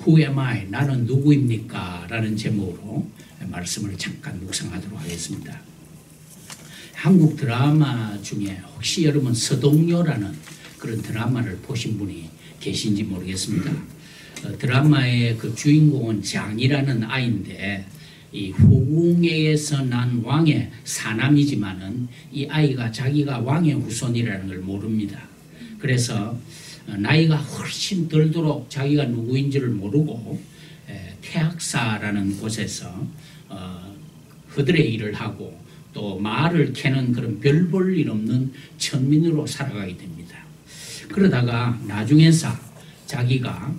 Who am I? 나는 누구입니까? 라는 제목으로 말씀을 잠깐 묵상하도록 하겠습니다. 한국 드라마 중에 혹시 여러분 서동요라는 그런 드라마를 보신 분이 계신지 모르겠습니다. 드라마의 그 주인공은 장이라는 아이인데 이 후궁에서 난 왕의 사남이지만은 이 아이가 자기가 왕의 후손이라는 걸 모릅니다. 그래서 나이가 훨씬 들도록 자기가 누구인지를 모르고 태학사라는 곳에서 허들의 일을 하고 또 말을 캐는 그런 별 볼 일 없는 천민으로 살아가게 됩니다. 그러다가 나중에서 자기가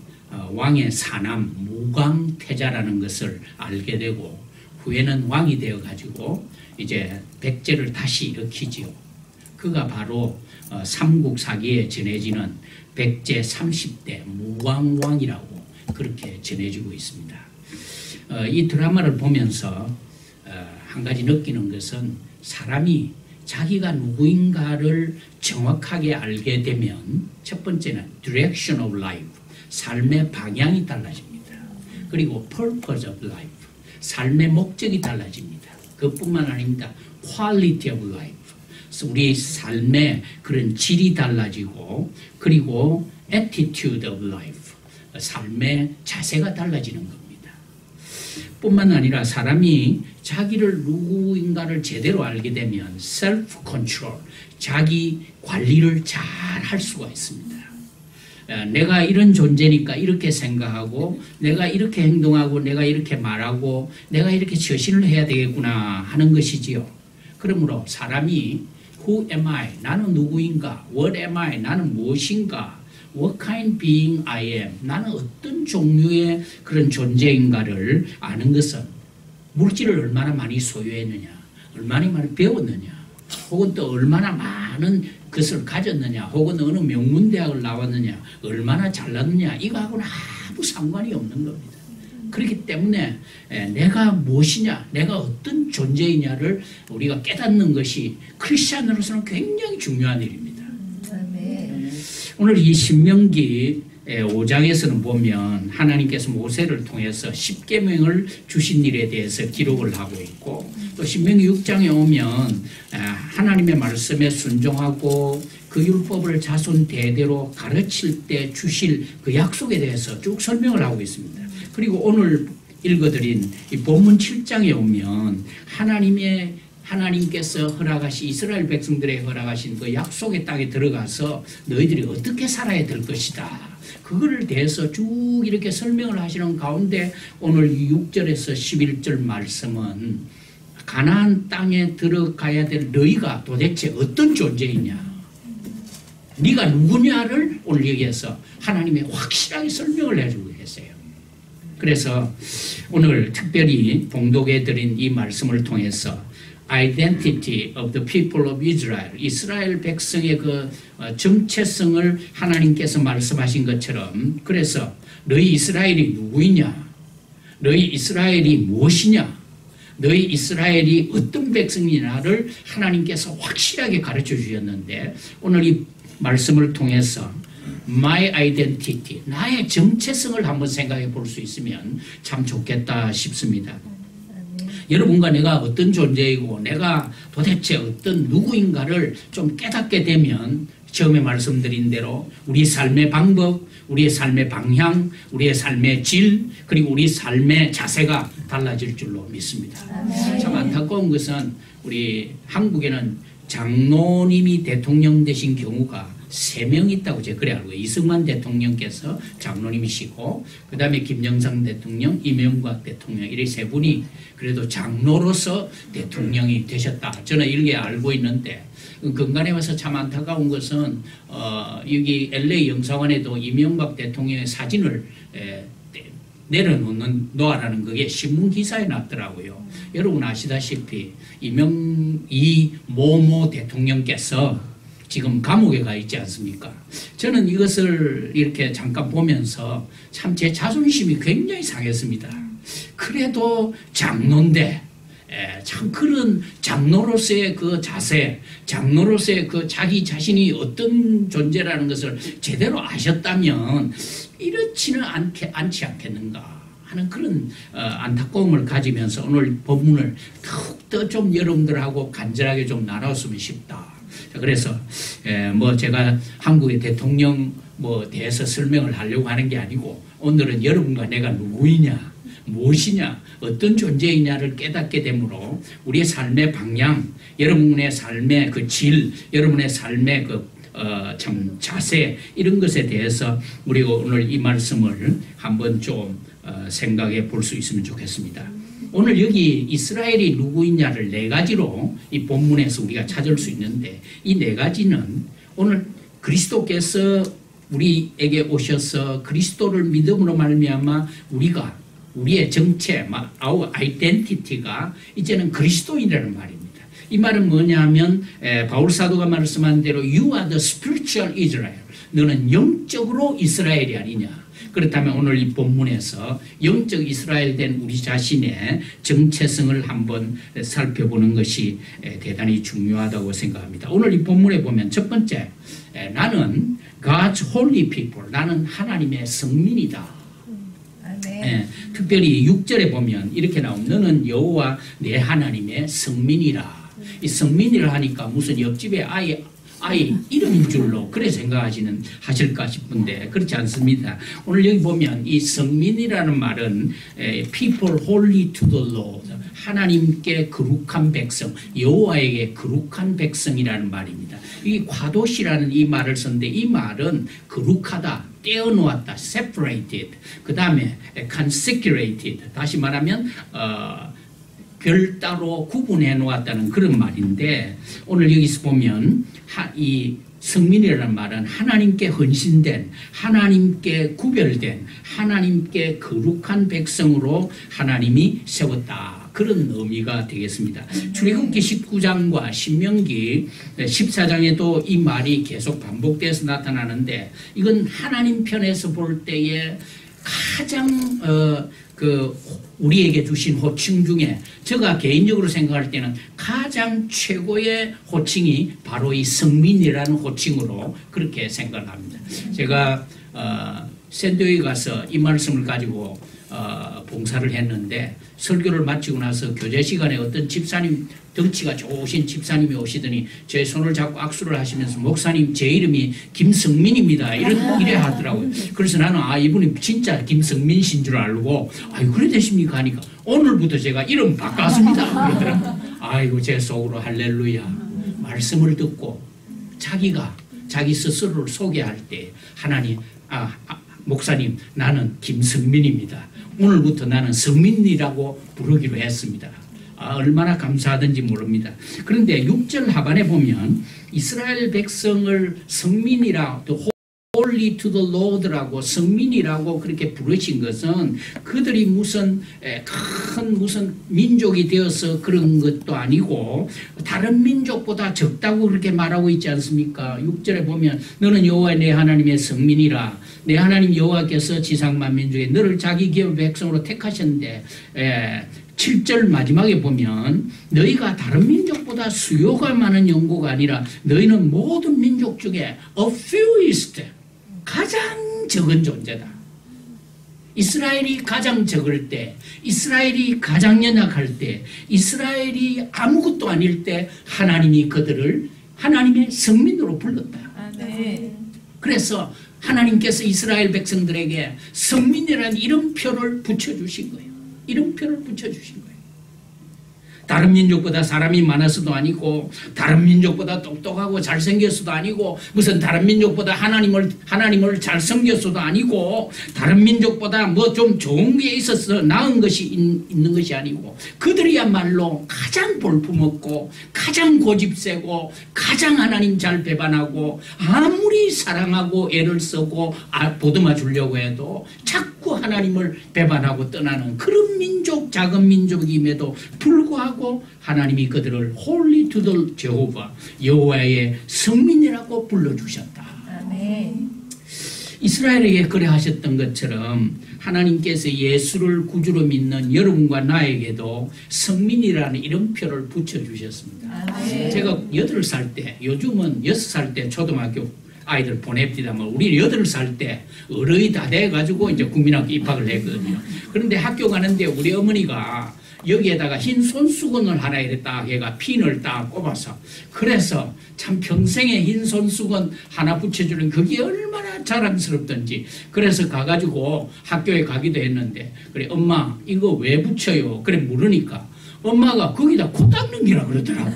왕의 사남 무광태자라는 것을 알게 되고 후에는 왕이 되어가지고 이제 백제를 다시 일으키지요. 그가 바로 삼국사기에 전해지는 백제 30대 무광왕이라고 그렇게 전해지고 있습니다. 이 드라마를 보면서 한 가지 느끼는 것은 사람이 자기가 누구인가를 정확하게 알게 되면 첫 번째는 direction of life, 삶의 방향이 달라집니다. 그리고 purpose of life, 삶의 목적이 달라집니다. 그뿐만 아닙니다. quality of life, 우리 삶의 그런 질이 달라지고 그리고 attitude of life, 삶의 자세가 달라지는 겁니다. 뿐만 아니라 사람이 자기를 누구인가를 제대로 알게 되면 self-control, 자기 관리를 잘 할 수가 있습니다. 내가 이런 존재니까 이렇게 생각하고 내가 이렇게 행동하고 내가 이렇게 말하고 내가 이렇게 처신을 해야 되겠구나 하는 것이지요. 그러므로 사람이 Who am I? 나는 누구인가? What am I? 나는 무엇인가? What kind being I am? 나는 어떤 종류의 그런 존재인가를 아는 것은 물질을 얼마나 많이 소유했느냐, 얼마나 많이 배웠느냐, 혹은 또 얼마나 많은 것을 가졌느냐, 혹은 어느 명문대학을 나왔느냐, 얼마나 잘났느냐, 이거하고는 아무 상관이 없는 겁니다. 그렇기 때문에 내가 무엇이냐, 내가 어떤 존재이냐를 우리가 깨닫는 것이 크리스찬으로서는 굉장히 중요한 일입니다. 오늘 이 신명기 5장에서는 보면 하나님께서 모세를 통해서 10계명을 주신 일에 대해서 기록을 하고 있고 또 신명기 6장에 오면 하나님의 말씀에 순종하고 그 율법을 자손 대대로 가르칠 때 주실 그 약속에 대해서 쭉 설명을 하고 있습니다. 그리고 오늘 읽어드린 이 본문 7장에 오면 하나님께서 허락하신 이스라엘 백성들의 허락하신 그 약속의 땅에 들어가서 너희들이 어떻게 살아야 될 것이다. 그거를 대해서 쭉 이렇게 설명을 하시는 가운데 오늘 6절에서 11절 말씀은 가나안 땅에 들어가야 될 너희가 도대체 어떤 존재이냐, 네가 누구냐를 오늘 여기에서 하나님이 확실하게 설명을 해주고 계세요. 그래서 오늘 특별히 봉독해 드린 이 말씀을 통해서 identity of the people of Israel, 이스라엘 백성의 그 정체성을 하나님께서 말씀하신 것처럼, 그래서 너희 이스라엘이 누구이냐, 너희 이스라엘이 무엇이냐, 너희 이스라엘이 어떤 백성이냐를 하나님께서 확실하게 가르쳐 주셨는데 오늘 이 말씀을 통해서 My identity, 나의 정체성을 한번 생각해 볼 수 있으면 참 좋겠다 싶습니다. 여러분과 내가 어떤 존재이고 내가 도대체 어떤 누구인가를 좀 깨닫게 되면 처음에 말씀드린 대로 우리 삶의 방법, 우리의 삶의 방향, 우리의 삶의 질, 그리고 우리 삶의 자세가 달라질 줄로 믿습니다. 참 안타까운 것은 우리 한국에는 장로님이 대통령 되신 경우가 3명 있다고 제가 그래 알고, 이승만 대통령께서 장로님이시고 그 다음에 김영삼 대통령, 이명박 대통령, 이 3분이 그래도 장로로서 대통령이 되셨다. 저는 이렇게 알고 있는데 근간에 와서 참 안타까운 것은 여기 LA 영사관에도 이명박 대통령의 사진을 놓아라는 그게 신문기사에 났더라고요. 여러분 아시다시피 이 모모 대통령께서 지금 감옥에 가 있지 않습니까? 저는 이것을 이렇게 잠깐 보면서 참 제 자존심이 굉장히 상했습니다. 그래도 장로인데 참 그런 장로로서의 그 자세, 장로로서의 그 자기 자신이 어떤 존재라는 것을 제대로 아셨다면 이렇지는 않지 않겠는가 하는 그런 안타까움을 가지면서 오늘 본문을 더욱더 좀 여러분들하고 간절하게 좀 나눴으면 싶다. 그래서 뭐 제가 한국의 대통령 뭐 대해서 설명을 하려고 하는 게 아니고 오늘은 여러분과 내가 누구이냐, 무엇이냐, 어떤 존재이냐를 깨닫게 되므로 우리의 삶의 방향, 여러분의 삶의 그 질, 여러분의 삶의 참 자세 이런 것에 대해서 우리가 오늘 이 말씀을 한번 좀 생각해 볼 수 있으면 좋겠습니다. 오늘 여기 이스라엘이 누구이냐를 네 가지로 이 본문에서 우리가 찾을 수 있는데 이 네 가지는 오늘 그리스도께서 우리에게 오셔서 그리스도를 믿음으로 말미암아 우리의 정체, our identity가 이제는 그리스도인이라는 말입니다. 이 말은 뭐냐면 바울 사도가 말씀한 대로 You are the spiritual Israel. 너는 영적으로 이스라엘이 아니냐. 그렇다면 오늘 이 본문에서 영적 이스라엘 된 우리 자신의 정체성을 한번 살펴보는 것이 대단히 중요하다고 생각합니다. 오늘 이 본문에 보면 첫 번째, 나는 God's holy people, 나는 하나님의 성민이다. 특별히 6절에 보면 이렇게 나옵니다. 너는 여호와 내 하나님의 성민이라. 이 성민이라 하니까 무슨 옆집에 아이 이름인 줄로 그래 하실까 싶은데 그렇지 않습니다. 오늘 여기 보면 이 성민이라는 말은 people holy to the Lord, 하나님께 거룩한 백성, 여호와에게 거룩한 백성이라는 말입니다. 이 과도시라는 이 말을 썼는데 이 말은 거룩하다, 떼어놓았다, separated, 그 다음에 consecrated, 다시 말하면 별따로 구분해 놓았다는 그런 말인데 오늘 여기서 보면 이 성민이라는 말은 하나님께 헌신된, 하나님께 구별된, 하나님께 거룩한 백성으로 하나님이 세웠다. 그런 의미가 되겠습니다. 출애굽기 19장과 신명기 14장에도 이 말이 계속 반복돼서 나타나는데 이건 하나님 편에서 볼 때에 가장 우리에게 주신 호칭 중에 제가 개인적으로 생각할 때는 가장 최고의 호칭이 바로 이 성민이라는 호칭으로 그렇게 생각을 합니다. 제가 샌드위에 가서 이 말씀을 가지고 봉사를 했는데 설교를 마치고 나서 교제 시간에 어떤 집사님, 덩치가 좋으신 집사님이 오시더니 제 손을 잡고 악수를 하시면서 목사님 제 이름이 김성민입니다. 이래 하더라고요. 그래서 나는 이분이 진짜 김성민신 줄 알고 그래 되십니까 하니까 오늘부터 제가 이름 바꿨습니다. 그러더라고요. 아이고 제 속으로 할렐루야. 말씀을 듣고 자기 스스로를 소개할 때 하나님 목사님 나는 김성민입니다. 오늘부터 나는 성민이라고 부르기로 했습니다. 얼마나 감사하든지 모릅니다. 그런데 6절 하반에 보면 이스라엘 백성을 성민이라 또 Holy to the Lord라고 성민이라고 그렇게 부르신 것은 그들이 무슨 민족이 되어서 그런 것도 아니고 다른 민족보다 적다고 그렇게 말하고 있지 않습니까? 6절에 보면 너는 여호와 내 하나님의 성민이라. 내 하나님 여호와께서 지상 만민중에 너를 자기 기업 백성으로 택하셨는데 7절 마지막에 보면 너희가 다른 민족보다 수요가 많은 영고가 아니라 너희는 모든 민족 중에 a fewest, 가장 적은 존재다. 이스라엘이 가장 적을 때, 이스라엘이 가장 연약할 때, 이스라엘이 아무것도 아닐 때 하나님이 그들을 하나님의 성민으로 불렀다. 그래서 하나님께서 이스라엘 백성들에게 성민이라는 이름표를 붙여주신 거예요. 이름표를 붙여주신 거예요. 다른 민족보다 사람이 많아서도 아니고 다른 민족보다 똑똑하고 잘생겼어도 아니고 무슨 다른 민족보다 하나님을 잘 섬겼어도 아니고 다른 민족보다 뭐 좀 좋은 게 있어서 나은 것이 있는 것이 아니고 그들이야말로 가장 볼품없고 가장 고집세고 가장 하나님 잘 배반하고 아무리 사랑하고 애를 쓰고 보듬어 주려고 해도 자꾸 하나님을 배반하고 떠나는 그런 민족, 작은 민족임에도 불구하고 하나님이 그들을 Holy to the Jehovah, 여호와의 성민이라고 불러주셨다. 아멘. 이스라엘에게 그래 하셨던 것처럼 하나님께서 예수를 구주로 믿는 여러분과 나에게도 성민이라는 이름표를 붙여주셨습니다. 아멘. 제가 8살 때, 요즘은 6살 때 초등학교 아이들 보냅디다만 우리 8살 때 어른이 다 돼가지고 이제 국민학교 입학을 했거든요. 그런데 학교 가는데 우리 어머니가 여기에다가 흰 손수건을 하나 이랬다 얘가 핀을 딱 꼽아서 그래서 참 평생에 흰 손수건 하나 붙여주는 그게 얼마나 자랑스럽던지 그래서 가가지고 학교에 가기도 했는데 그래 엄마 이거 왜 붙여요? 그래 물으니까 엄마가 거기다 코 닦는 기라 그러더라고.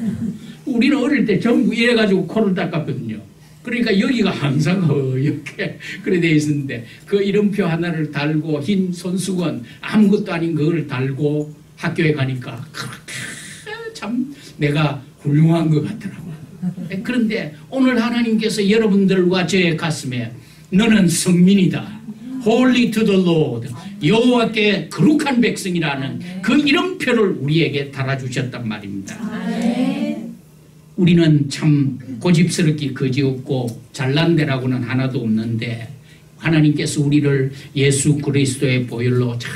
우리는 어릴 때 전부 이래가지고 코를 닦았거든요. 그러니까 여기가 항상 이렇게 그래 돼 있었는데 그 이름표 하나를 달고 흰 손수건 아무것도 아닌 그걸 달고 학교에 가니까 그렇게 참 내가 훌륭한 것 같더라고요. 그런데 오늘 하나님께서 여러분들과 저의 가슴에 너는 성민이다. Holy to the Lord. 여호와께 거룩한 백성이라는 그 이름표를 우리에게 달아주셨단 말입니다. 우리는 참 고집스럽게 거지없고 잘난 데라고는 하나도 없는데 하나님께서 우리를 예수 그리스도의 보혈로 참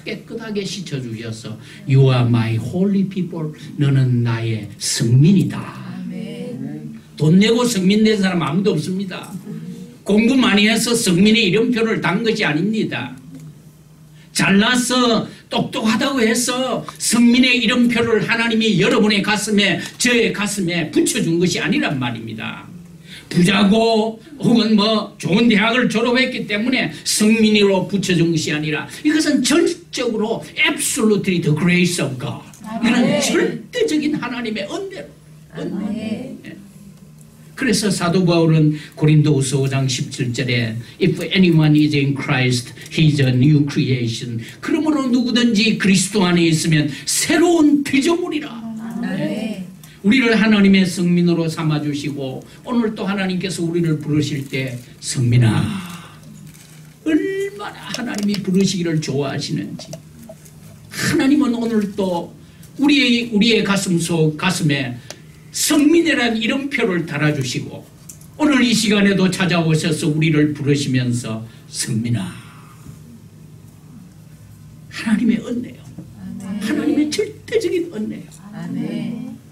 깨끗하게 씻어주셔서 You are my holy people. 너는 나의 성민이다. 돈 내고 성민 된 사람 아무도 없습니다. 공부 많이 해서 성민의 이름표를 단 것이 아닙니다. 잘나서 똑똑하다고 해서 성민의 이름표를 하나님이 여러분의 가슴에 저의 가슴에 붙여준 것이 아니란 말입니다. 부자고 혹은 뭐 좋은 대학을 졸업했기 때문에 성민이로 붙여준 것이 아니라 이것은 전적으로 absolutely the grace of God. 이건 절대적인 하나님의 은혜로. 그래서 사도 바울은 고린도후서 5장 17절에 If anyone is in Christ, he is a new creation. 그러므로 누구든지 그리스도 안에 있으면 새로운 피조물이라. 우리를 하나님의 성민으로 삼아주시고 오늘 또 하나님께서 우리를 부르실 때 성민아 얼마나 하나님이 부르시기를 좋아하시는지 하나님은 오늘 또 우리의 가슴에 성민이라는 이름표를 달아주시고 오늘 이 시간에도 찾아오셔서 우리를 부르시면서 성민아 하나님의 은혜요. 하나님의 절대적인 은혜요.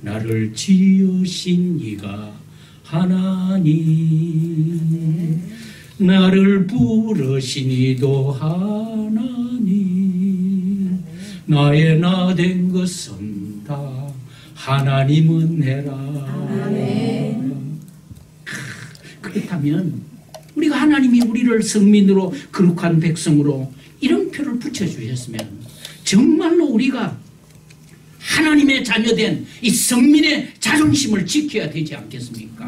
나를 지으신 이가 하나님 나를 부르신 이도 하나님 나의 나 된 것은 다 하나님은 해라. 그렇다면 우리가 하나님이 우리를 성민으로 거룩한 백성으로 이름표를 붙여주셨으면 정말로 우리가 하나님의 자녀된 이 성민의 자존심을 지켜야 되지 않겠습니까?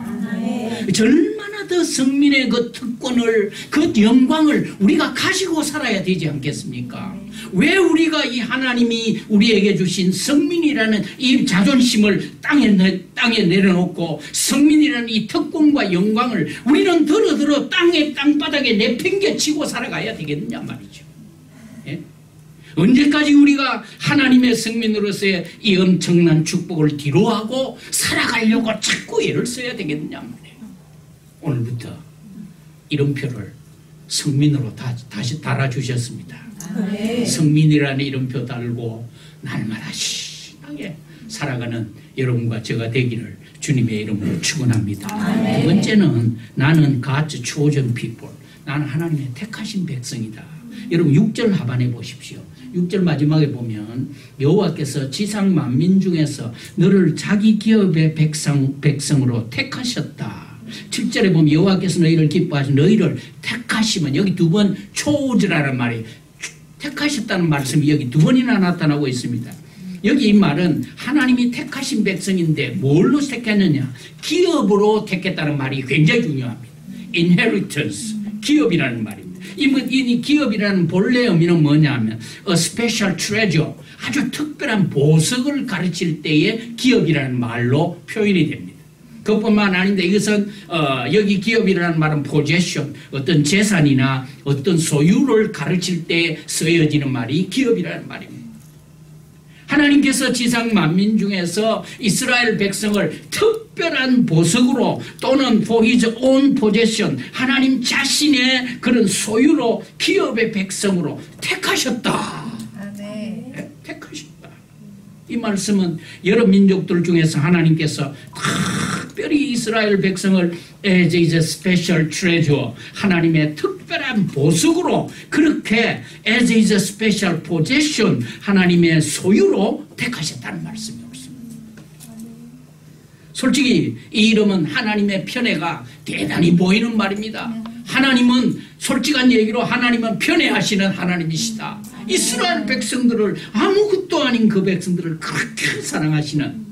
얼마나 더 성민의 그 특권을 그 영광을 우리가 가지고 살아야 되지 않겠습니까? 왜 우리가 이 하나님이 우리에게 주신 성민이라는 이 자존심을 땅에 내려놓고 성민이라는 이 특권과 영광을 우리는 더러더러 땅바닥에 내팽개치고 살아가야 되겠느냐 말이죠. 예? 언제까지 우리가 하나님의 성민으로서의 이 엄청난 축복을 뒤로하고 살아가려고 자꾸 애를 써야 되겠느냐 말이에요. 오늘부터 이름표를 성민으로 다시 달아주셨습니다. 성민이라는 이름표 달고 날마다 신하게 살아가는 여러분과 제가 되기를 주님의 이름으로 축원합니다. 두 번째는 나는 God's chosen people. 나는 하나님의 택하신 백성이다. 여러분 6절 하반에 보십시오. 6절 마지막에 보면 여호와께서 지상 만민 중에서 너를 자기 기업의 백성으로 택하셨다. 7절에 보면 여호와께서 너희를 기뻐하신 너희를 택하시면 여기 두 번 초즈라는 말이 택하셨다는 말씀이 여기 두 번이나 나타나고 있습니다. 여기 이 말은 하나님이 택하신 백성인데 뭘로 택했느냐? 기업으로 택했다는 말이 굉장히 중요합니다. inheritance, 기업이라는 말입니다. 이 기업이라는 본래 의미는 뭐냐면 a special treasure, 아주 특별한 보석을 가르칠 때의 기업이라는 말로 표현이 됩니다. 그것뿐만 아닌데 이것은 여기 기업이라는 말은 possession, 어떤 재산이나 어떤 소유를 가르칠 때 쓰여지는 말이 기업이라는 말입니다. 하나님께서 지상 만민 중에서 이스라엘 백성을 특별한 보석으로 또는 for his own possession, 하나님 자신의 그런 소유로 기업의 백성으로 택하셨다. 네, 택하셨다. 이 말씀은 여러 민족들 중에서 하나님께서 특별히 이스라엘 백성을 as is a special treasure, 하나님의 특별한 보석으로 그렇게 as is a special possession, 하나님의 소유로 택하셨다는 말씀이 옳습니다. 솔직히 이 이름은 하나님의 편애가 대단히 보이는 말입니다. 하나님은 솔직한 얘기로 하나님은 편애하시는 하나님이시다. 이스라엘 백성들을 아무것도 아닌 그 백성들을 그렇게 사랑하시는,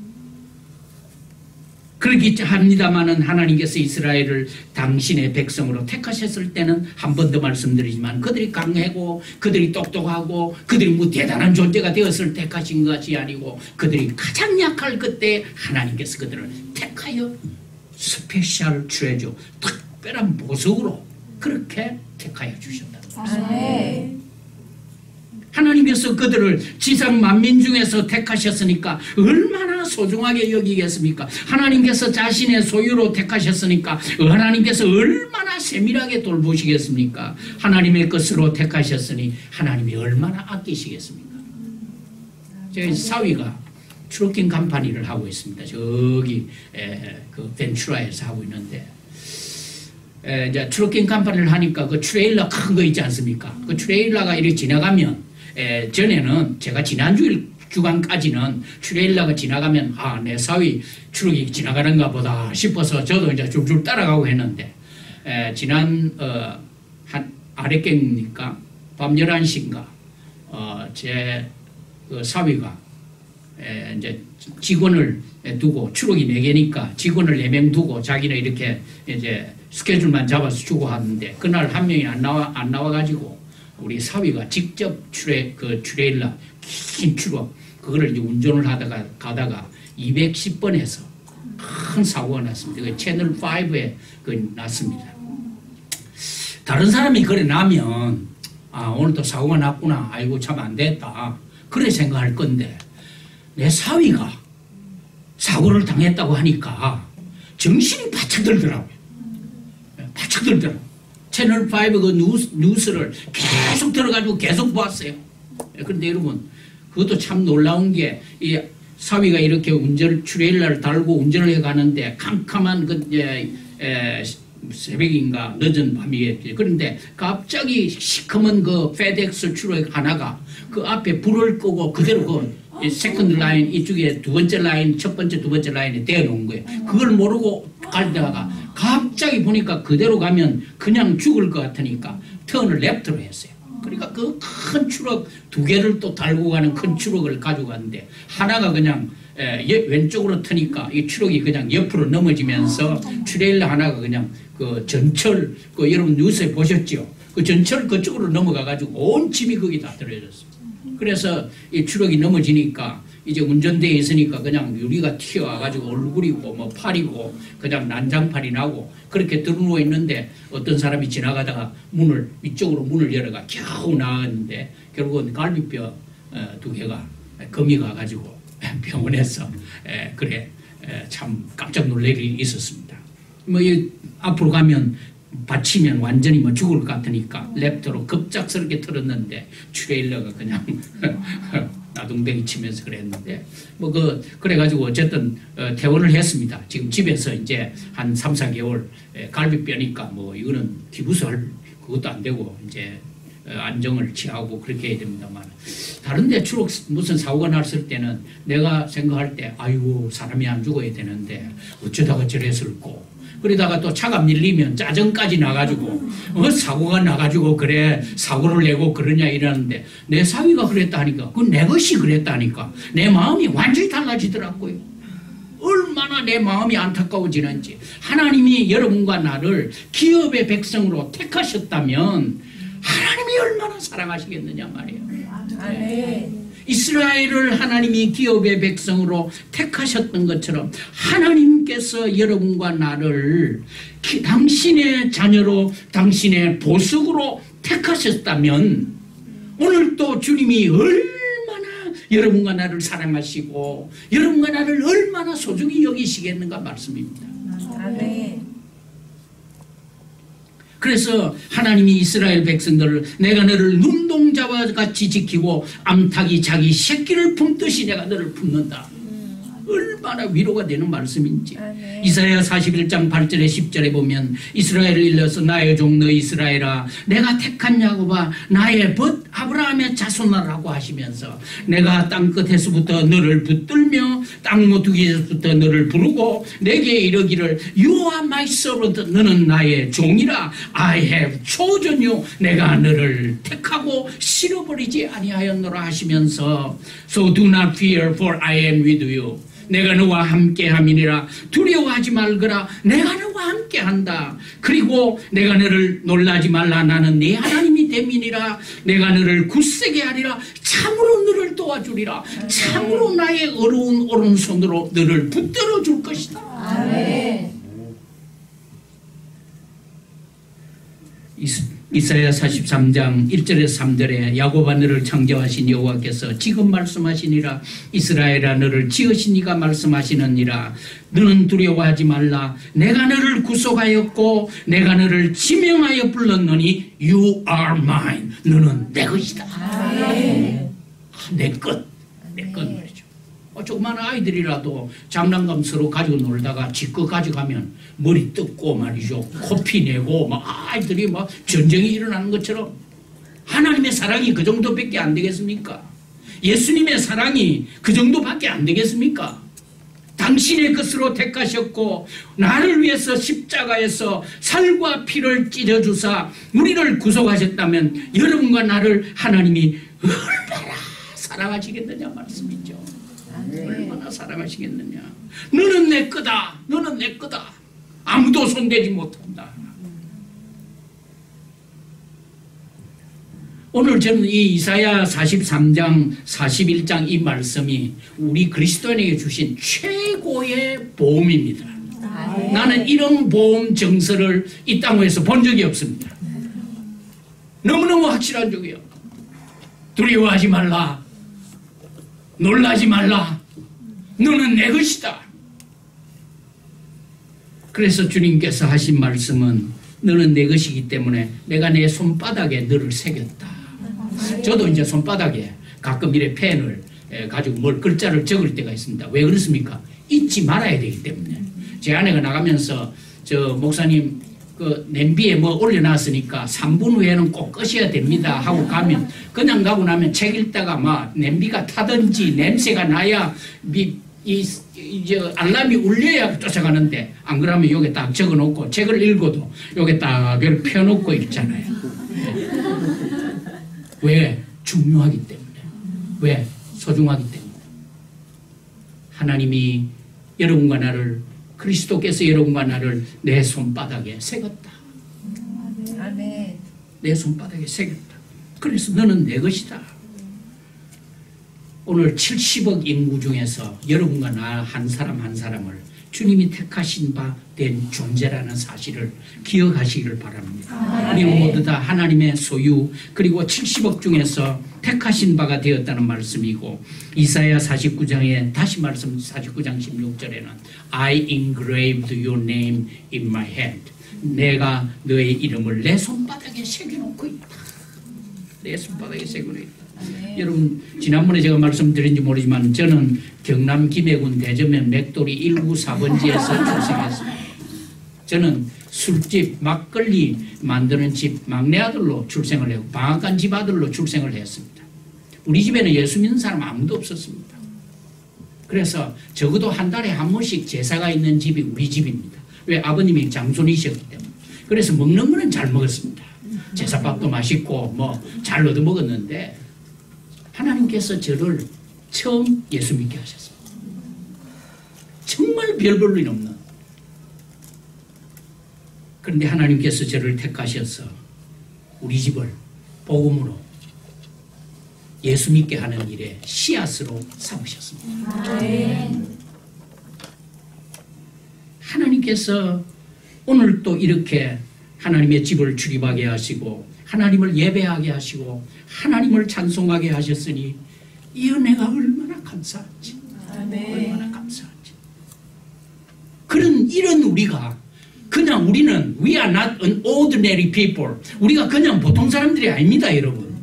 그렇게 합니다마는 하나님께서 이스라엘을 당신의 백성으로 택하셨을 때는 한 번 더 말씀드리지만 그들이 강하고 그들이 똑똑하고 그들이 뭐 대단한 존재가 되었을 택하신 것이 아니고 그들이 가장 약할 그때 하나님께서 그들을 택하여 스페셜 트레저, 특별한 보석으로 그렇게 택하여 주셨다. 하나님께서 그들을 지상 만민 중에서 택하셨으니까 얼마나 소중하게 여기겠습니까? 하나님께서 자신의 소유로 택하셨으니까 하나님께서 얼마나 세밀하게 돌보시겠습니까? 하나님의 것으로 택하셨으니 하나님이 얼마나 아끼시겠습니까? 저희 사위가 트럭킹 컴퍼니를 하고 있습니다. 저기 그 벤츄라에서 하고 있는데, 이제 트럭킹 컴퍼니를 하니까 그 트레일러 큰 거 있지 않습니까? 그 트레일러가 이렇게 지나가면, 전에는 제가 지난주 주간까지는 트레일러가 지나가면 내 사위 트럭이 지나가는가 보다 싶어서 저도 이제 줄줄 따라가고 했는데, 지난 한 아랫경입니까? 밤 11시인가 제 그 사위가 이제 직원을 두고, 트럭이 4개니까 직원을 4명 두고 자기는 이렇게 이제 스케줄만 잡아서 주고 하는데, 그날 한 명이 안 나와가지고 우리 사위가 직접 트레일러 긴 트럭 그거를 이제 운전을 가다가 210번에서 큰 사고가 났습니다. 채널 5에 났습니다. 다른 사람이 그래 나면 오늘도 사고가 났구나, 아이고 참 안 됐다, 그래 생각할 건데, 내 사위가 사고를 당했다고 하니까 정신이 바짝 들더라고요. 바짝 들더라고요. 채널5 그 뉴스를 계속 들어가지고 계속 보았어요. 그런데 여러분, 그것도 참 놀라운 게, 이 사위가 이렇게 트레일러를 달고 운전을 해 가는데, 캄캄한 새벽인가 늦은 밤이겠지. 그런데 갑자기 시커먼 그 페덱스 트럭 하나가 그 앞에 불을 끄고 그대로 그 세컨드 라인 이쪽에 두 번째 라인, 첫 번째, 두 번째 라인에 대어놓은 거예요. 그걸 모르고 갈다가 갑자기 보니까 그대로 가면 그냥 죽을 것 같으니까 턴을 랩트로 했어요. 그러니까 그 큰 트럭 2개를 또 달고 가는 큰 트럭을 가지고 갔는데, 하나가 그냥 왼쪽으로 트니까 이 트럭이 그냥 옆으로 넘어지면서 트레일러 하나가 그냥 그 전철, 여러분 뉴스에 보셨죠? 그 전철 그쪽으로 넘어가가지고 온 집이 거기 다 떨어졌어요. 그래서 이 트럭이 넘어지니까 이제 운전대에 있으니까 그냥 유리가 튀어와가지고 얼굴이고 뭐 팔이고 그냥 난장판이 나고 그렇게 들어누워 있는데, 어떤 사람이 지나가다가 이쪽으로 문을 열어가 겨우 나왔는데, 결국은 갈비뼈 2개가 금이 가가지고 병원에서 참 깜짝 놀랄 일이 있었습니다. 뭐 앞으로 가면 받치면 완전히 뭐 죽을 것 같으니까 랩터로 급작스럽게 틀었는데 트레일러가 그냥 나동댕이 치면서 그랬는데, 그래가지고 어쨌든 퇴원을 했습니다. 지금 집에서 이제 한 3, 4개월 갈비뼈니까 뭐 이거는 기부서 할 그것도 안 되고 이제 안정을 취하고 그렇게 해야 됩니다만, 다른데 추록 무슨 사고가 났을 때는 내가 생각할 때 아이고 사람이 안 죽어야 되는데 어쩌다가 저랬을꼬, 그러다가 또 차가 밀리면 짜증까지 나가지고 사고가 나가지고 그래 사고를 내고 그러냐 이러는데, 내 사위가 그랬다 하니까 그건 내 것이 그랬다 하니까 내 마음이 완전히 달라지더라고요. 얼마나 내 마음이 안타까워지는지. 하나님이 여러분과 나를 기업의 백성으로 택하셨다면 하나님이 얼마나 사랑하시겠느냐 말이에요. 네. 이스라엘을 하나님이 기업의 백성으로 택하셨던 것처럼 하나님께서 여러분과 나를 당신의 자녀로, 당신의 보석으로 택하셨다면 오늘 또 주님이 얼마나 여러분과 나를 사랑하시고 여러분과 나를 얼마나 소중히 여기시겠는가 말씀입니다. 아멘. 그래서 하나님이 이스라엘 백성들을 내가 너를 눈동자와 같이 지키고 암탉이 자기 새끼를 품듯이 내가 너를 품는다. 얼마나 얼마나 위로가 되는 말씀인지. 이사야 41장 8절에 10절에 보면 이스라엘을 일러서 나의 종 너 이스라엘아 내가 택한 야곱아 나의 벗 아브라함의 자손아라고 하시면서 내가 땅끝에서부터 너를 붙들며 땅 모퉁이에서부터 너를 부르고 내게 이르기를 You are my servant 너는 나의 종이라 I have chosen you 내가 너를 택하고 실어버리지 아니하였노라 하시면서 So do not fear for I am with you 내가 너와 함께함이니라 두려워하지 말거라 내가 너와 함께한다 그리고 내가 너를 놀라지 말라 나는 네 하나님이 됨이니라 내가 너를 굳세게 하리라 참으로 너를 도와주리라 참으로 나의 어려운 오른손으로 너를 붙들어 줄 것이다. 아멘. 이사야 43장 1절에서 3절에 야곱아 너를 창조하신 여호와께서 지금 말씀하시니라 이스라엘아 너를 지으신 이가 말씀하시느니라 너는 두려워하지 말라 내가 너를 구속하였고 내가 너를 지명하여 불렀노니 You are mine 너는 내 것이다. 내 것 말이죠. 조그마한 아이들이라도 장난감 서로 가지고 놀다가 지 거 가져가면 머리 뜯고 말이죠. 코피 내고 막 아이들이 막 전쟁이 일어나는 것처럼 하나님의 사랑이 그 정도밖에 안 되겠습니까? 예수님의 사랑이 그 정도밖에 안 되겠습니까? 당신의 것으로 택하셨고 나를 위해서 십자가에서 살과 피를 찢어주사 우리를 구속하셨다면 여러분과 나를 하나님이 얼마나 사랑하시겠느냐 말씀이죠. 얼마나 사랑하시겠느냐. 너는 내 거다. 너는 내 거다. 아무도 손대지 못한다. 오늘 저는 이 이사야 43장 41장 이 말씀이 우리 그리스도인에게 주신 최고의 보험입니다. 나는 이런 보험 정서를 이 땅에서 본 적이 없습니다. 너무너무 확실한 적이요. 두려워하지 말라. 놀라지 말라. 너는 내 것이다. 그래서 주님께서 하신 말씀은 너는 내 것이기 때문에 내가 내 손바닥에 너를 새겼다. 저도 이제 손바닥에 가끔 이래 펜을 가지고 뭘 글자를 적을 때가 있습니다. 왜 그렇습니까? 잊지 말아야 되기 때문에. 제 아내가 나가면서 저 목사님 그 냄비에 뭐 올려놨으니까 3분 후에는 꼭 끄셔야 됩니다 하고 가면 그냥 가고 나면 책 읽다가 막 냄비가 타든지 냄새가 나야 이제 알람이 울려야 쫓아가는데 안 그러면 여기 딱 적어놓고 책을 읽어도 여기 딱 이렇게 펴놓고 읽잖아요. 왜? 중요하기 때문에. 왜? 소중하기 때문에. 하나님이 여러분과 나를 그리스도께서 여러분과 나를 내 손바닥에 새겼다. 아멘. 내 손바닥에 새겼다. 그래서 너는 내 것이다. 오늘 70억 인구 중에서 여러분과 나 한 사람 한 사람을 주님이 택하신 바 된 존재라는 사실을 기억하시기를 바랍니다. 우리 모두 다 하나님의 소유 그리고 70억 중에서 택하신 바가 되었다는 말씀이고 이사야 49장에 다시 말씀 49장 16절에는 I engraved your name in my hand 내가 너의 이름을 내 손바닥에 새겨놓고 있다. 내 손바닥에 새겨놓고 있다. 여러분 지난번에 제가 말씀드린지 모르지만 저는 경남 김해군 대전면 맥돌이 1구 4번지에서 출생했습니다. 저는 술집 막걸리 만드는 집 막내 아들로 출생을 했고 방앗간 집 아들로 출생을 했습니다. 우리 집에는 예수 믿는 사람 아무도 없었습니다. 그래서 적어도 한 달에 한 번씩 제사가 있는 집이 우리 집입니다. 왜? 아버님이 장손이셨기 때문에. 그래서 먹는 거는 잘 먹었습니다. 제사밥도 맛있고 뭐 잘 얻어 먹었는데 하나님께서 저를 처음 예수 믿게 하셨습니다. 정말 별 볼 일 없는. 그런데 하나님께서 저를 택하셔서 우리 집을 복음으로 예수 믿게 하는 일에 씨앗으로 삼으셨습니다. 하나님께서 오늘 또 이렇게 하나님의 집을 출입하게 하시고 하나님을 예배하게 하시고 하나님을 찬송하게 하셨으니 이 은혜가 얼마나 감사한지. 얼마나 감사한지. 이런 우리가 그냥 우리는 we are not an ordinary people. 우리가 그냥 보통 사람들이 아닙니다, 여러분.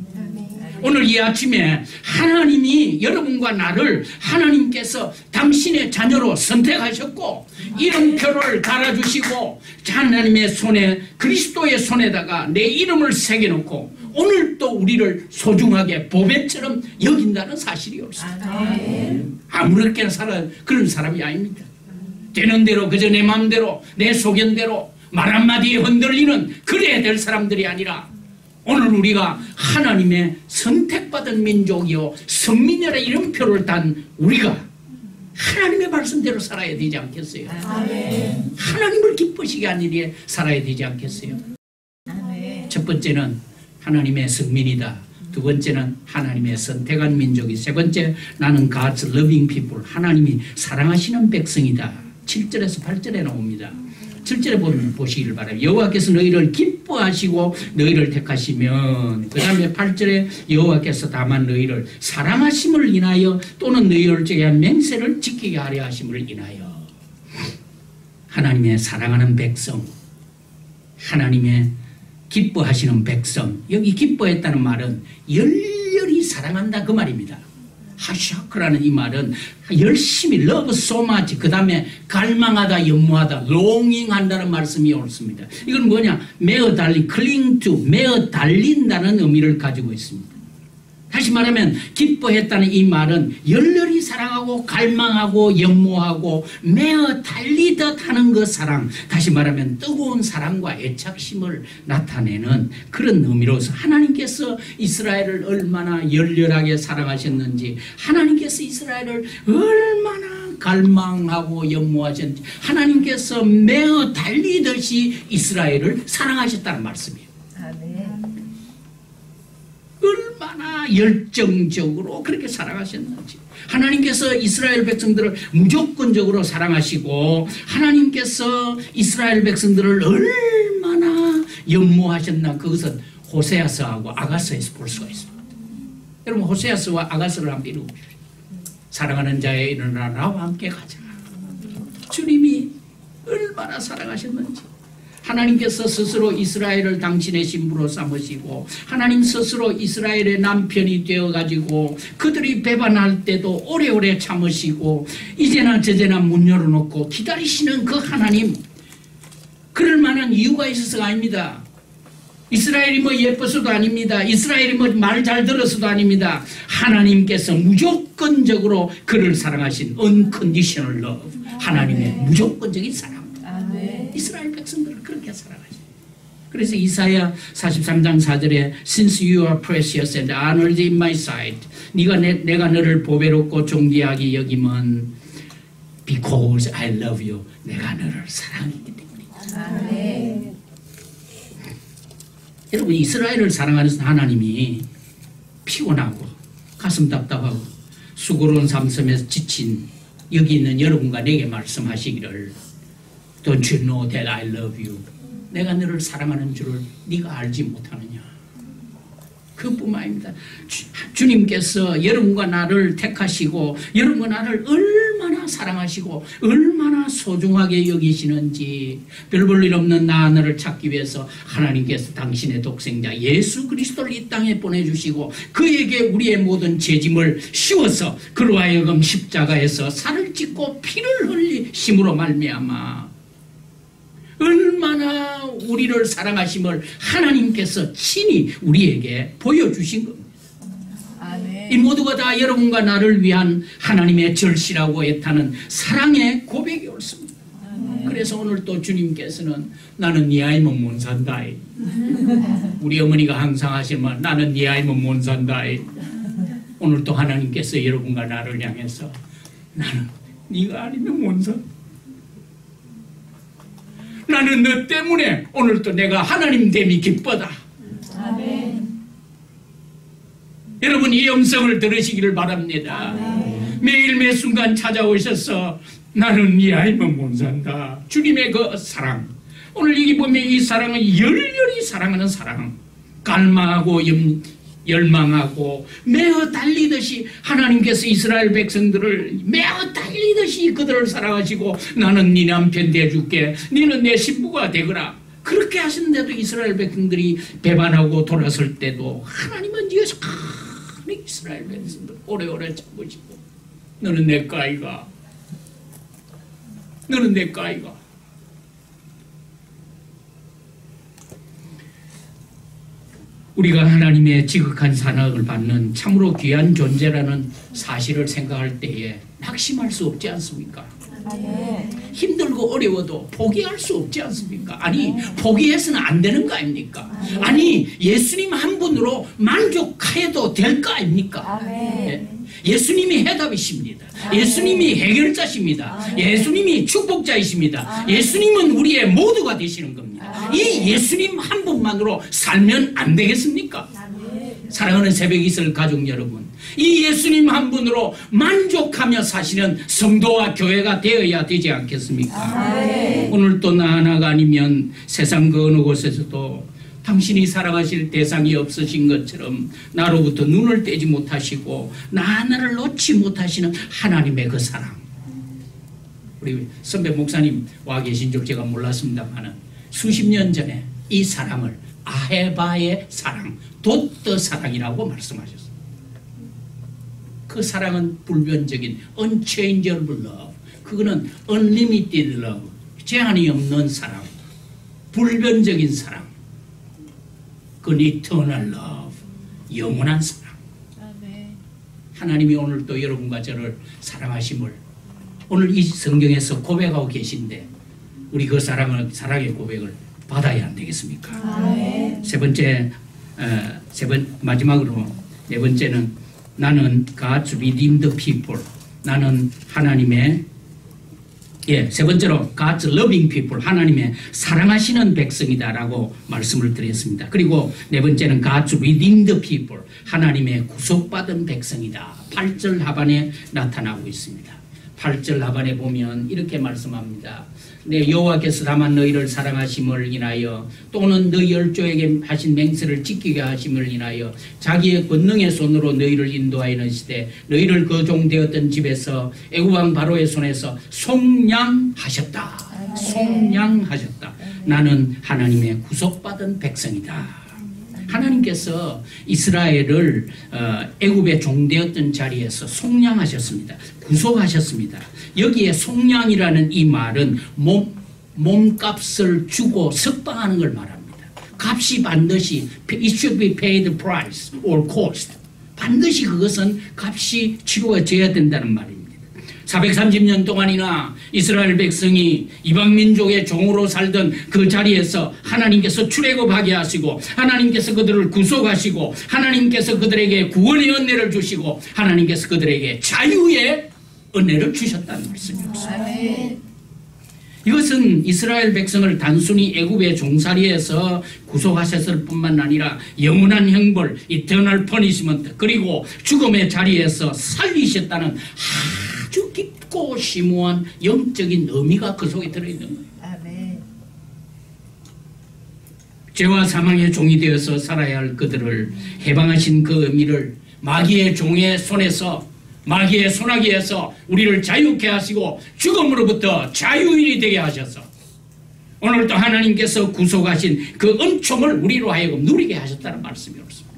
오늘 이 아침에 하나님이 여러분과 나를 하나님께서 당신의 자녀로 선택하셨고 이름표를 달아주시고 하나님의 손에 그리스도의 손에다가 내 이름을 새겨놓고 오늘 또 우리를 소중하게 보배처럼 여긴다는 사실이 없습니다. 아무렇게나 살아 그런 사람이 아닙니다. 되는 대로 그저 내 마음대로 내 소견대로 말 한마디에 흔들리는 그래야 될 사람들이 아니라 오늘 우리가 하나님의 선택받은 민족이요 선민이라 이름표를 딴 우리가 하나님의 말씀대로 살아야 되지 않겠어요? 아멘. 하나님을 기쁘시게 하는 일에 살아야 되지 않겠어요? 아멘. 첫 번째는 하나님의 성민이다. 두 번째는 하나님의 선택한 민족이. 세 번째, 나는 God's loving people. 하나님이 사랑하시는 백성이다. 7절에서 8절에 나옵니다. 7절에 보시기를 바랍니다. 여호와께서 너희를 기뻐하시고 너희를 택하시면, 그 다음에 8절에 여호와께서 다만 너희를 사랑하심을 인하여 또는 너희를 저기 한 맹세를 지키게 하려 하심을 인하여. 하나님의 사랑하는 백성, 하나님의 기뻐하시는 백성. 여기 기뻐했다는 말은 열렬히 사랑한다 그 말입니다. 하샤크라는 이 말은 열심히 love so much, 그 다음에 갈망하다, 연모하다, longing 한다는 말씀이 옳습니다. 이건 뭐냐? 매어 달리, cling to, 매어 달린다는 의미를 가지고 있습니다. 다시 말하면 기뻐했다는 이 말은 열렬히 사랑하고 갈망하고 연모하고 매어 달리듯 하는 그 사랑, 다시 말하면 뜨거운 사랑과 애착심을 나타내는 그런 의미로서 하나님께서 이스라엘을 얼마나 열렬하게 사랑하셨는지, 하나님께서 이스라엘을 얼마나 갈망하고 연모하셨는지, 하나님께서 매어 달리듯이 이스라엘을 사랑하셨다는 말씀이에요. 얼마나 열정적으로 그렇게 사랑하셨는지, 하나님께서 이스라엘 백성들을 무조건적으로 사랑하시고 하나님께서 이스라엘 백성들을 얼마나 연모하셨나, 그것은 호세아서하고 아가서에서 볼 수가 있습니다. 여러분, 호세아서와 아가서를 한번 읽어보십시오. 사랑하는 자의 일어나 나와 함께 가자. 주님이 얼마나 사랑하셨는지, 하나님께서 스스로 이스라엘을 당신의 신부로 삼으시고 하나님 스스로 이스라엘의 남편이 되어가지고 그들이 배반할 때도 오래오래 참으시고 이제나 저제나 문 열어놓고 기다리시는 그 하나님, 그럴 만한 이유가 있어서가 아닙니다. 이스라엘이 뭐 예뻐서도 아닙니다. 이스라엘이 뭐 말 잘 들어서도 아닙니다. 하나님께서 무조건적으로 그를 사랑하신 unconditional love, 하나님의 무조건적인 사랑, 이스라엘 백성들을 그렇게 사랑하죠. 그래서 이사야 43장 4절에 Since you are precious and honored in my sight, 내가 너를 보배롭고 존귀하게 여기면 Because I love you, 내가 너를 사랑했기 때문이다. 여러분, 이스라엘을 사랑하는 하나님이 피곤하고 가슴 답답하고 수고로운 삶 속에서 지친 여기 있는 여러분과 내게 말씀하시기를 Don't you know that I love you? 내가 너를 사랑하는 줄을 네가 알지 못하느냐? 그뿐만 아닙니다. 주님께서 여러분과 나를 택하시고 여러분과 나를 얼마나 사랑하시고 얼마나 소중하게 여기시는지, 별 볼 일 없는 나 하나를 찾기 위해서 하나님께서 당신의 독생자 예수 그리스도를 이 땅에 보내주시고 그에게 우리의 모든 죄짐을 씌워서 그로 하여금 십자가에서 살을 찢고 피를 흘리심으로 말미암아 얼마나 우리를 사랑하심을 하나님께서 친히 우리에게 보여주신 겁니다. 이 모두가 다 여러분과 나를 위한 하나님의 절실하고 애타는 사랑의 고백이 옳습니다. 그래서 오늘 또 주님께서는 나는 네 아이면 못 산다. 우리 어머니가 항상 하시는 말, 나는 네 아이면 못 산다. 오늘 또 하나님께서 여러분과 나를 향해서 나는 네가 아니면 못 산다. 나는 너 때문에 오늘도 내가 하나님 됨이 기뻐다. 아멘. 여러분, 이 음성을 들으시기를 바랍니다. 아멘. 매일 매 순간 찾아오셔서 나는 네 아이면 못 산다. 주님의 그 사랑, 오늘 여기 보면 이 사랑은 열렬히 사랑하는 사랑, 갈망하고 열망하고 매어 달리듯이 하나님께서 이스라엘 백성들을 매어 달리듯이 그들을 사랑하시고 나는 네 남편 돼줄게, 너는 내 신부가 되거라, 그렇게 하시는데도 이스라엘 백성들이 배반하고 돌아설 때도 하나님은 뒤에서 많은 이스라엘 백성들 오래오래 참으시고 너는 내 거 아이가, 너는 내 거 아이가. 우리가 하나님의 지극한 사랑을 받는 참으로 귀한 존재라는 사실을 생각할 때에 낙심할 수 없지 않습니까? 힘들고 어려워도 포기할 수 없지 않습니까? 아니, 포기해서는 안 되는 거 아닙니까? 아니, 예수님 한 분으로 만족해도 될 거 아닙니까? 예수님이 해답이십니다. 예수님이 해결자십니다. 예수님이 축복자이십니다. 예수님은 우리의 모두가 되시는 겁니다. 이 예수님 한 분만으로 살면 안 되겠습니까? 사랑하는 새벽 이슬 가족 여러분, 이 예수님 한 분으로 만족하며 사시는 성도와 교회가 되어야 되지 않겠습니까? 오늘 또 나 하나가 아니면 세상 그 어느 곳에서도 당신이 사랑하실 대상이 없으신 것처럼 나로부터 눈을 떼지 못하시고 나 하나를 놓지 못하시는 하나님의 그 사랑. 우리 선배 목사님 와 계신 줄 제가 몰랐습니다만 수십 년 전에 이 사랑을 아헤바의 사랑, 돛더 사랑이라고 말씀하셨어요. 그 사랑은 불변적인 unchangeable love, 그거는 unlimited love, 제한이 없는 사랑, 불변적인 사랑, 그건 eternal love, 영원한 사랑. 하나님이 오늘 또 여러분과 저를 사랑하심을 오늘 이 성경에서 고백하고 계신데 우리 그 사랑의 고백을 받아야 안 되겠습니까? 세 번째, 마지막으로 네 번째는 나는 God's redeemed people. 나는 하나님의 세 번째로 God's loving people. 하나님의 사랑하시는 백성이다라고 말씀을 드렸습니다. 그리고 네 번째는 God's redeemed people. 하나님의 구속받은 백성이다. 8절 하반에 나타나고 있습니다. 8절 하반에 보면 이렇게 말씀합니다. 내 여호와께서 다만 너희를 사랑하심을 인하여 또는 너희 열조에게 하신 맹세를 지키게 하심을 인하여 자기의 권능의 손으로 너희를 인도하여 시되 너희를 그 종되었던 집에서 애굽 왕 바로의 손에서 속량하셨다. 속량하셨다. 나는 하나님의 구속받은 백성이다. 하나님께서 이스라엘을 애굽의 종되었던 자리에서 속량하셨습니다. 구속하셨습니다. 여기에 속량이라는 이 말은 몸값을 주고 석방하는 걸 말합니다. 값이 반드시 it should be paid price or cost. 반드시 그것은 값이 치루어져야 된다는 말입니다. 430년 동안이나 이스라엘 백성이 이방민족의 종으로 살던 그 자리에서 하나님께서 출애굽하게 하시고 하나님께서 그들을 구속하시고 하나님께서 그들에게 구원의 은혜를 주시고 하나님께서 그들에게 자유의 은혜를 주셨다는 말씀이었습니다. 이것은 이스라엘 백성을 단순히 애굽의 종살이에서 구속하셨을 뿐만 아니라 영원한 형벌, 이터널 퍼니시먼트, 그리고 죽음의 자리에서 살리셨다는 아주 깊고 심오한 영적인 의미가 그 속에 들어있는 거예요. 아멘. 죄와 사망의 종이 되어서 살아야 할 그들을 해방하신 그 의미를 마귀의 종의 손에서, 마귀의 손아귀에서 우리를 자유케 하시고 죽음으로부터 자유인이 되게 하셔서 오늘도 하나님께서 구속하신 그 은총을 우리로 하여금 누리게 하셨다는 말씀이 없습니다.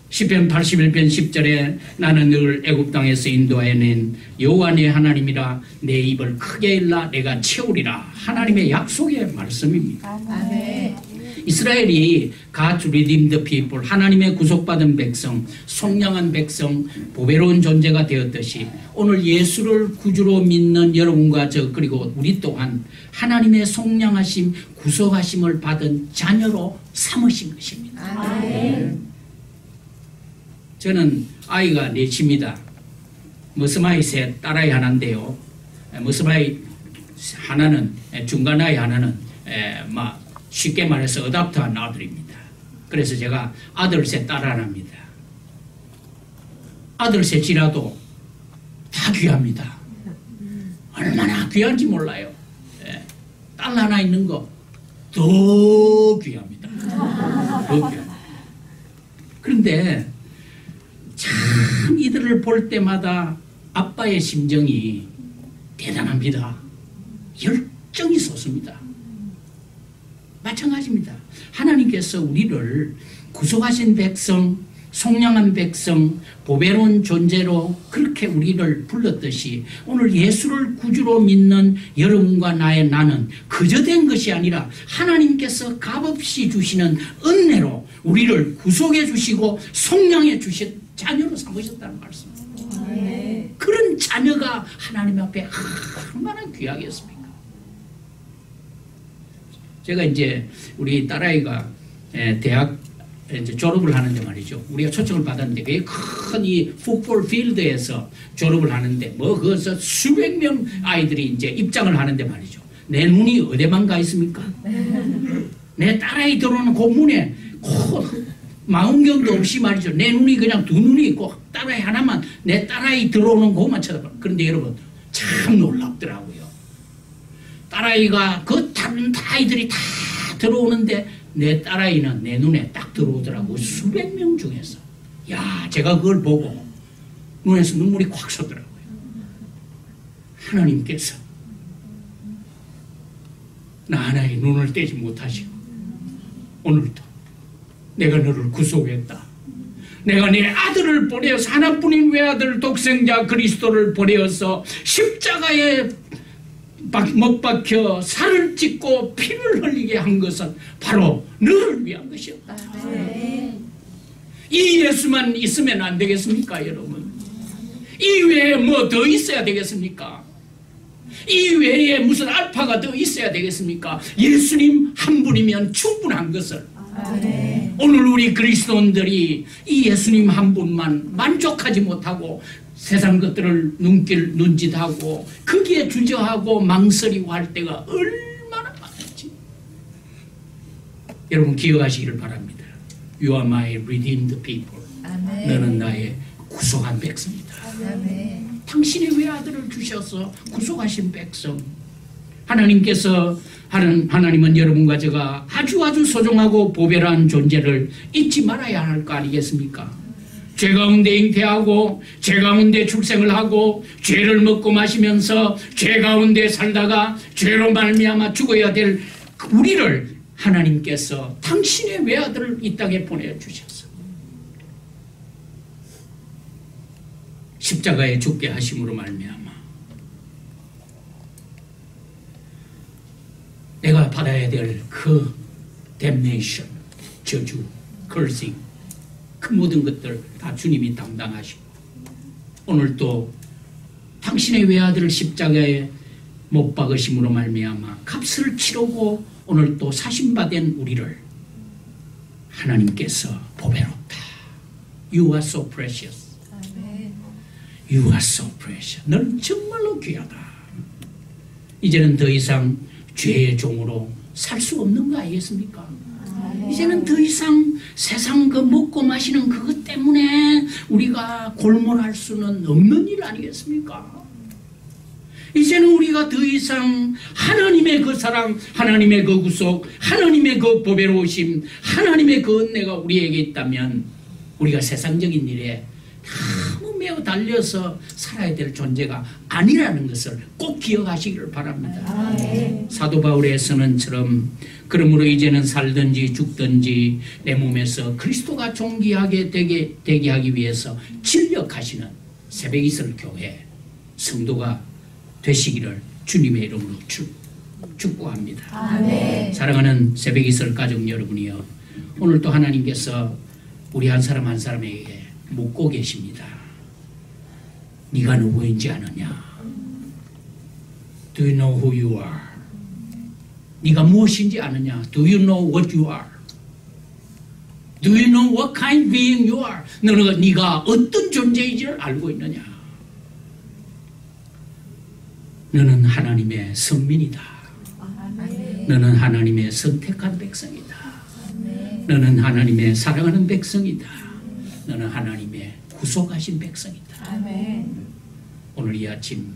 시편 81편 10절에 나는 늘 애굽 땅에서 인도하여 낸 여호와 내 하나님이라 내 입을 크게 일라 내가 채우리라. 하나님의 약속의 말씀입니다. 아멘. 이스라엘이 God's redeemed people, 하나님의 구속받은 백성, 속량한 백성, 보배로운 존재가 되었듯이 오늘 예수를 구주로 믿는 여러분과 저 그리고 우리 또한 하나님의 속량하심, 구속하심을 받은 자녀로 삼으신 것입니다. 아멘. 저는 아이가 넷입니다. 머스마이 셋, 딸아이 하나인데요. 머스마이 하나는 중간 아이 하나는 쉽게 말해서 어답터한 아들입니다. 그래서 제가 아들 셋, 딸 하나입니다. 아들 셋이라도 다 귀합니다. 얼마나 귀한지 몰라요. 딸 하나 있는 거 더 귀합니다. 더 귀합니다. 그런데 참 이들을 볼 때마다 아빠의 심정이 대단합니다. 열정이 솟습니다. 마찬가지입니다. 하나님께서 우리를 구속하신 백성, 속량한 백성, 보배로운 존재로 그렇게 우리를 불렀듯이 오늘 예수를 구주로 믿는 여러분과 나는 그저 된 것이 아니라 하나님께서 값없이 주시는 은혜로 우리를 구속해 주시고 속량해 주신 자녀로 삼으셨다는 말씀입니다. 네. 그런 자녀가 하나님 앞에 얼마나 귀하겠습니까? 제가 이제 우리 딸아이가 대학 이제 졸업을 하는데 말이죠. 우리가 초청을 받았는데 그 큰 이 풋볼 필드에서 졸업을 하는데 거기서 수백 명 아이들이 이제 입장을 하는데 말이죠. 내 눈이 어디만 가 있습니까? 내 딸아이 들어오는 그 문에 망원경도 없이 말이죠. 내 눈이 그냥 두 눈이 있고 딸아이 하나만 내 딸아이 들어오는 것만 쳐다봐. 그런데 여러분 참 놀랍더라고요. 딸아이가 그 다른 아이들이 다 들어오는데 내 딸아이는 내 눈에 딱 들어오더라고. 수백 명 중에서. 야, 제가 그걸 보고 눈에서 눈물이 콱 솟더라고요. 하나님께서 나 하나의 눈을 떼지 못하시고 오늘도 내가 너를 구속했다. 내가 네 아들을 보내어서 하나뿐인 외아들 독생자 그리스도를 보내어서 십자가에 못 박혀 살을 찢고 피를 흘리게 한 것은 바로 너를 위한 것이었다. 이 예수만 있으면 안 되겠습니까, 여러분? 이 외에 뭐 더 있어야 되겠습니까? 이 외에 무슨 알파가 더 있어야 되겠습니까? 예수님 한 분이면 충분한 것을 오늘 우리 그리스도인들이 이 예수님 한 분만 만족하지 못하고 세상 것들을 눈짓하고 거기에 주저하고 망설이고 할 때가 얼마나 많은지 여러분 기억하시기를 바랍니다. You are my redeemed people. 아멘. 너는 나의 구속한 백성이다. 아멘. 당신의 외아들을 주셔서 구속하신 백성. 하나님은 여러분과 제가 아주 소중하고 보배로운 존재를 잊지 말아야 할 거 아니겠습니까? 죄 가운데 잉태하고 죄 가운데 출생을 하고 죄를 먹고 마시면서 죄 가운데 살다가 죄로 말미암아 죽어야 될 우리를 하나님께서 당신의 외아들을 이 땅에 보내주셔서 십자가에 죽게 하심으로 말미암아 내가 받아야 될 그 damnation, 저주, cursing 그 모든 것들 다 주님이 담당하시고 오늘 또 당신의 외아들을 십자가에 못 박으심으로 말미암아 값을 치르고 오늘 또 사신받은 우리를 하나님께서 보배롭다. You are so precious. You are so precious. 너는 정말로 귀하다. 이제는 더 이상 죄의 종으로 살 수 없는 거 아니겠습니까? 이제는 더 이상 세상 그 먹고 마시는 그것 때문에 우리가 골몰할 수는 없는 일 아니겠습니까? 이제는 우리가 더 이상 하나님의 그 사랑, 하나님의 그 구속, 하나님의 그 보배로우심, 하나님의 그 은혜가 우리에게 있다면 우리가 세상적인 일에 너무 매우 달려서 살아야 될 존재가 아니라는 것을 꼭 기억하시기를 바랍니다. 사도 바울의 선언처럼 그러므로 이제는 살든지 죽든지 내 몸에서 그리스도가 존귀하게 되게 하기 위해서 진력하시는 새벽이슬 교회 성도가 되시기를 주님의 이름으로 축복합니다. 아멘. 사랑하는 새벽이슬 가족 여러분이여, 오늘 또 하나님께서 우리 한 사람 한 사람에게 묻고 계십니다. 네가 누구인지 아느냐? Do you know who you are? 네가 무엇인지 아느냐? Do you know what you are? Do you know what kind of being you are? 네가 어떤 존재인지를 알고 있느냐? 너는 하나님의 선민이다. 너는 하나님의 선택한 백성이다. 너는 하나님의 사랑하는 백성이다. 너는 하나님의 구속하신 백성이다. 아멘. 오늘 이 아침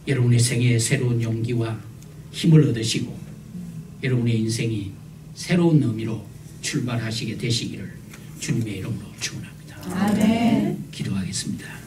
여러분의 생애에 새로운 용기와 힘을 얻으시고 여러분의 인생이 새로운 의미로 출발하시게 되시기를 주님의 이름으로 축원합니다. 아멘. 기도하겠습니다.